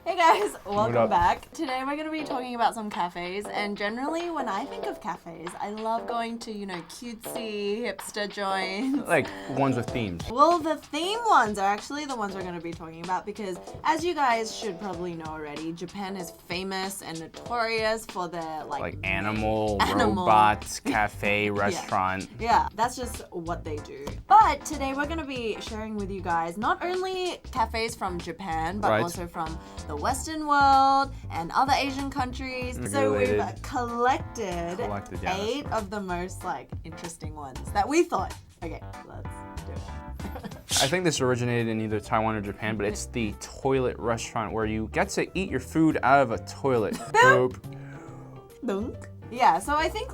Hey guys, welcome back. Today we're going to be talking about some cafes, and generally when I think of cafes, I love going to, cutesy, hipster joints. Like ones with themes. Well, the theme ones are actually the ones we're going to be talking about because, as you guys should probably know already, Japan is famous and notorious for their like animal, robots, cafe, restaurant. Yeah, that's just what they do. But today we're going to be sharing with you guys not only cafes from Japan, but also from the Western world and other Asian countries. So we've collected 8 of the most interesting ones that we thought. Okay, let's do it. I think this originated in either Taiwan or Japan, but it's the toilet restaurant where you get to eat your food out of a toilet. Boop. Dunk. Yeah, so I think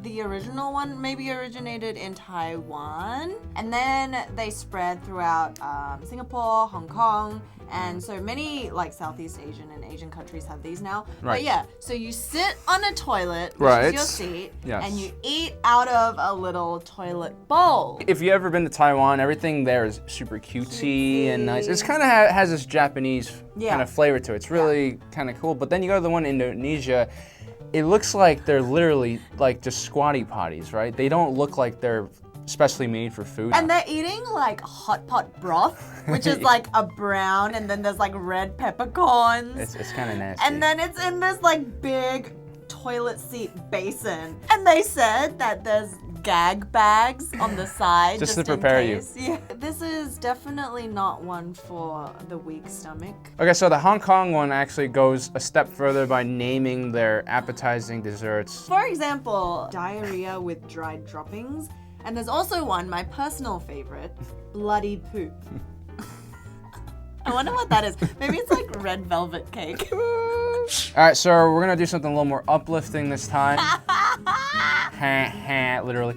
the original one maybe originated in Taiwan, and then they spread throughout Singapore, Hong Kong, and so many Southeast Asian and Asian countries have these now. Right. But yeah, so you sit on a toilet, which is your seat, and you eat out of a little toilet bowl. If you've ever been to Taiwan, everything there is super cutesy and nice. It's kind of has this Japanese kind of flavor to it. It's really kind of cool. But then you go to the one in Indonesia, it looks like they're literally just squatty potties, right? They don't look like they're specially made for food. And they're eating hot pot broth, which is a brown, and then there's red peppercorns. It's kind of nasty. And then it's in this big toilet seat basin. And they said that there's gag bags on the side just to prepare you. Yeah. This is definitely not one for the weak stomach. Okay, so the Hong Kong one actually goes a step further by naming their appetizing desserts. For example, diarrhea with dried droppings. And there's also one, my personal favorite, bloody poop. I wonder what that is. Maybe it's red velvet cake. All right, so we're gonna do something a little more uplifting this time. Literally.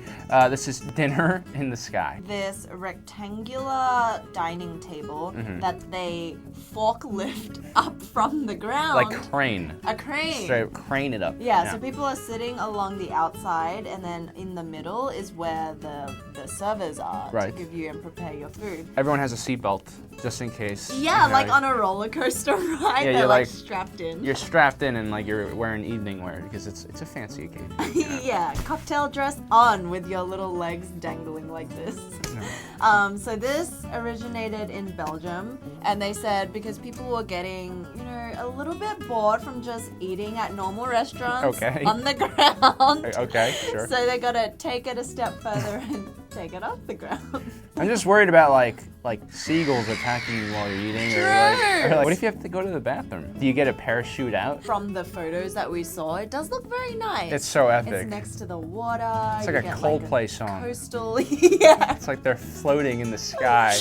This is dinner in the sky. This rectangular dining table that they forklift up from the ground. Like crane. A crane. Straight crane it up. Yeah, so people are sitting along the outside, and then in the middle is where the servers are to give you and prepare your food. Everyone has a seatbelt, just in case. Yeah, on a roller coaster ride, they're strapped in. You're strapped in and you're wearing evening wear because it's a fancy occasion. Yeah, cocktail dress on with your little legs dangling like this. So this originated in Belgium, and they said because people were getting, a little bit bored from just eating at normal restaurants on the ground. Okay, sure. So they gotta take it a step further and take it off the ground. I'm just worried about like seagulls attacking you while you're eating, or what if you have to go to the bathroom? Do you get a parachute out? From the photos that we saw, it does look very nice. It's so epic. It's next to the water. It's like a Coldplay song. Coastal, yeah. It's like they're floating in the sky.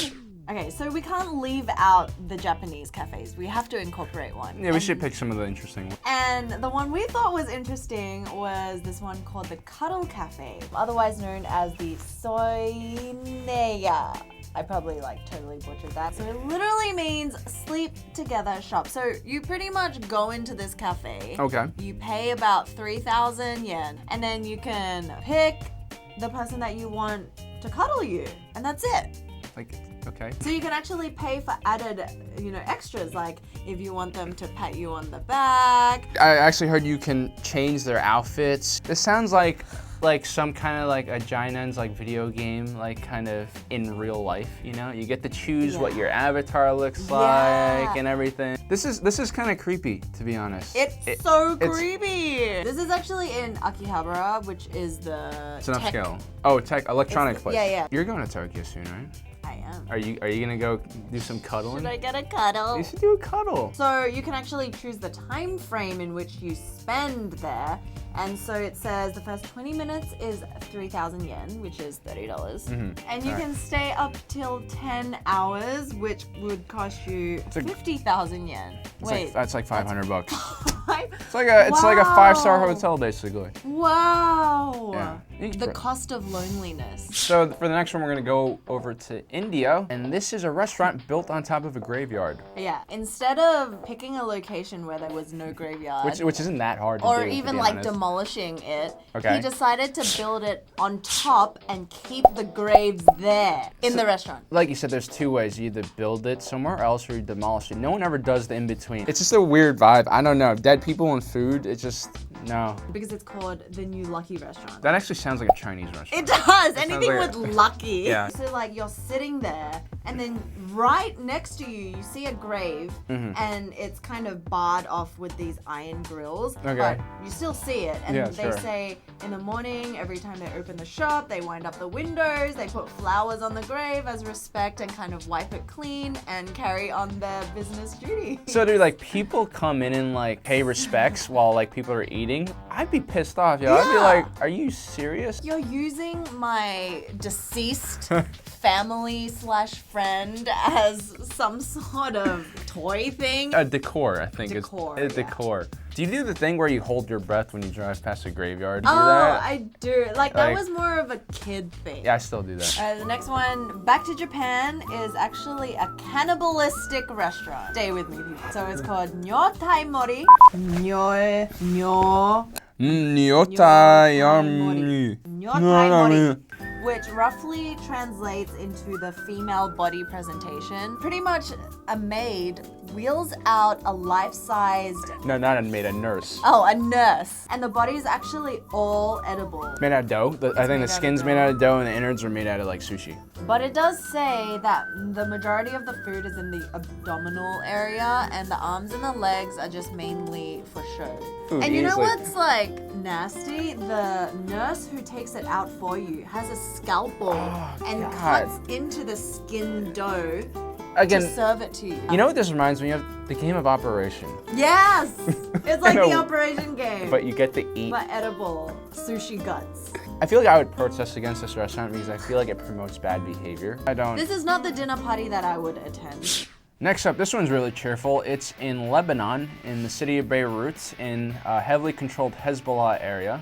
Okay, so we can't leave out the Japanese cafes. We have to incorporate one. Yeah, we should pick some of the interesting ones. And the one we thought was interesting was this one called the Cuddle Cafe, otherwise known as the Soineya. I probably totally butchered that. So it literally means sleep together shop. So you pretty much go into this cafe. Okay. You pay about 3,000 yen, and then you can pick the person that you want to cuddle you, and that's it. Okay. So you can actually pay for added, extras, if you want them to pat you on the back. I actually heard you can change their outfits. This sounds like some kind of a Ginen's video game, kind of in real life, You get to choose what your avatar looks like and everything. This is kind of creepy, to be honest. It's so creepy. This is actually in Akihabara, which is the It's an upscale. Oh, electronics place. Yeah. You're going to Tokyo soon, right? I am. Are you gonna go do some cuddling? Should I get a cuddle? You should do a cuddle. So you can actually choose the time frame in which you spend there. And so it says the first 20 minutes is 3,000 yen, which is $30. And you can stay up till 10 hours, which would cost you 50,000 yen. Wait. That's like $500 bucks. It's It's like a 5-star hotel, basically. Wow. Yeah. The cost of loneliness. So for the next one, we're gonna go over to India, and this is a restaurant built on top of a graveyard. Yeah, instead of picking a location where there was no graveyard, which isn't that hard to do, or even like honest. demolishing it, okay. he decided to build it on top and keep the graves there in the restaurant. Like you said, there's two ways. You either build it somewhere else or you demolish it. No one ever does the in-between. It's just a weird vibe. I don't know. Dead people and food, it's just, no. Because it's called the New Lucky Restaurant. That actually sounds like a Chinese restaurant. It does. Anything with lucky. Yeah. So like you're sitting there and then right next to you, you see a grave and it's kind of barred off with these iron grills. Okay. But you still see it. And they sure. say in the morning, every time they open the shop, they wind up the windows, they put flowers on the grave as respect and kind of wipe it clean and carry on their business duty. So do like people come in and like pay respects while like people are eating? I'd be pissed off, yo. I'd be like, are you serious? You're using my deceased family/friend as some sort of toy thing. A decor, I think. Decor, it's decor. Do you do the thing where you hold your breath when you drive past a graveyard? Oh, do that? I do. Like that was more of a kid thing. Yeah, I still do that. The next one, back to Japan, is actually a cannibalistic restaurant. Stay with me, people. So it's called Nyo Tai Mori. Nyo Tai Mori. Which roughly translates into the female body presentation. Pretty much a maid wheels out a life-sized... No, not a maid, a nurse. Oh, a nurse. And the body is actually all edible. Made out of dough? I think the skin's made out of dough and the innards are made out of like sushi. But it does say that the majority of the food is in the abdominal area and the arms and the legs are just mainly for show. Food and you know what's like nasty? The nurse who takes it out for you has a scalpel and cuts into the skin dough to serve it to you. You know what this reminds me of? The game of Operation. Yes! It's like the Operation game. But you get to eat. But edible sushi guts. I feel like I would protest against this restaurant because I feel like it promotes bad behavior. I don't. This is not the dinner party that I would attend. Next up, this one's really cheerful. It's in Lebanon, in the city of Beirut, in a heavily controlled Hezbollah area.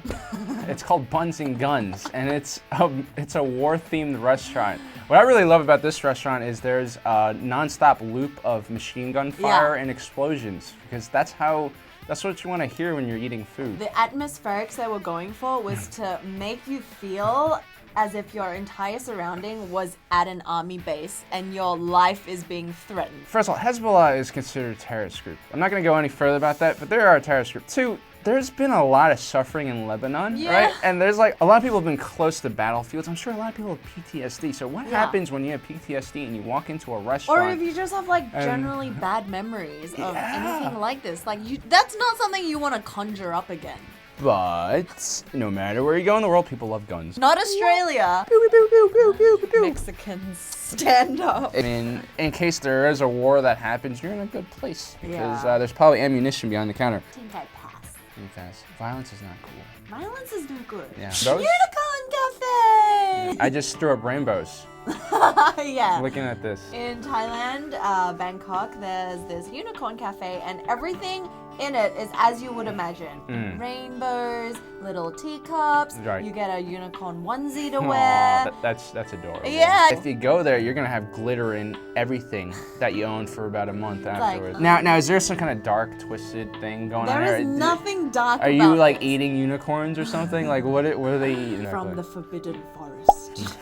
It's called Buns and Guns, and it's a war-themed restaurant. What I really love about this restaurant is there's a non-stop loop of machine gun fire and explosions, because that's what you want to hear when you're eating food. The atmospherics they were going for was to make you feel as if your entire surrounding was at an army base and your life is being threatened. First of all, Hezbollah is considered a terrorist group. I'm not going to go any further about that, but they are a terrorist group. Two, there's been a lot of suffering in Lebanon, right? And there's like, a lot of people have been close to battlefields. I'm sure a lot of people have PTSD. So what happens when you have PTSD and you walk into a restaurant? Or if you just have like generally bad memories of anything like this. Like that's not something you want to conjure up again. But no matter where you go in the world, people love guns. Not Australia. Mexicans, stand up. I mean, in case there is a war that happens, you're in a good place because there's probably ammunition behind the counter. I think I pass. You pass. Violence is not cool. Violence is not good. Yeah. Unicorn Cafe! I just threw up rainbows. Yeah. Looking at this. In Thailand, Bangkok, there's this unicorn cafe and everything in it is as you would imagine. Rainbows, little teacups, you get a unicorn onesie to wear. That's adorable. Yeah. If you go there, you're gonna have glitter in everything that you own for about a month afterwards. Now is there some kind of dark, twisted thing going on there? There is nothing dark about Are you like this. eating unicorns or something? Like what are they eating? From the forbidden forest.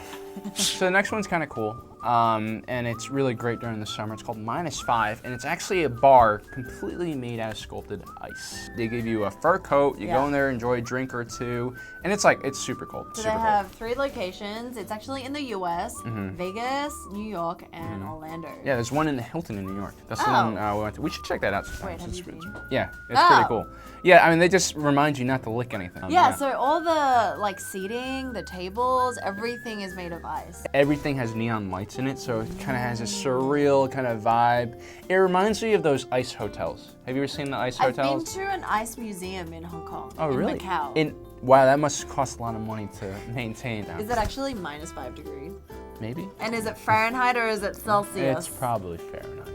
So the next one's kind of cool, and it's really great during the summer. It's called -5, and it's actually a bar completely made out of sculpted ice. They give you a fur coat, you go in there, enjoy a drink or two, and it's super cold. So they have 3 locations. It's actually in the US, Vegas, New York, and Orlando. Yeah, there's one in the Hilton in New York. That's the one we went to. We should check that out sometime. Wait, have you been? Yeah, it's pretty cool. Yeah, I mean, they just remind you not to lick anything. Yeah, so all the seating, the tables, everything is made of ice. Everything has neon lights in it, so it kind of has a surreal kind of vibe. It reminds me of those ice hotels. Have you ever seen the ice hotels? I've been to an ice museum in Hong Kong. Oh, really? Macau. Wow, that must cost a lot of money to maintain. Is it actually -5 degrees? Maybe. And is it Fahrenheit or is it Celsius? It's probably Fahrenheit.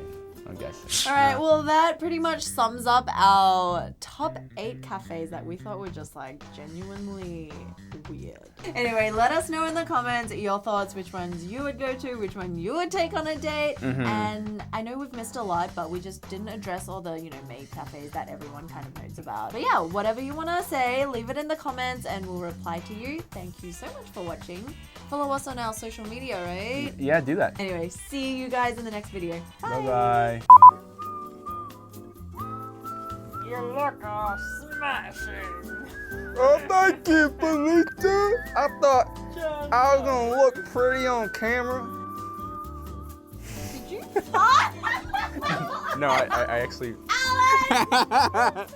I'm guessing. All right, well, that pretty much sums up our top 8 cafes that we thought were just like genuinely weird. Anyway, let us know in the comments your thoughts, which ones you would go to, which one you would take on a date. And I know we've missed a lot, but we just didn't address all the, Maid cafes that everyone kind of knows about. But yeah, whatever you want to say, leave it in the comments and we'll reply to you. Thank you so much for watching. Follow us on our social media, right? Yeah, do that. Anyway, see you guys in the next video. Bye. Bye-bye. You look all smashing. Oh, thank you, Felicia. I thought I was going to look pretty on camera. Did you fart? No, I actually... Alex!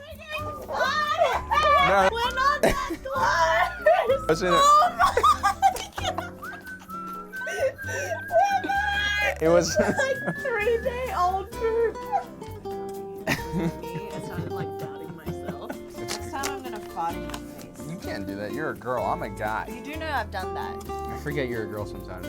No. We're not that close! Listen, Oh my God! it was... like 3-day-old poop. I started like doubting myself. Next time I'm gonna fart in your face. You can't do that. You're a girl. I'm a guy. You do know I've done that. I forget you're a girl sometimes.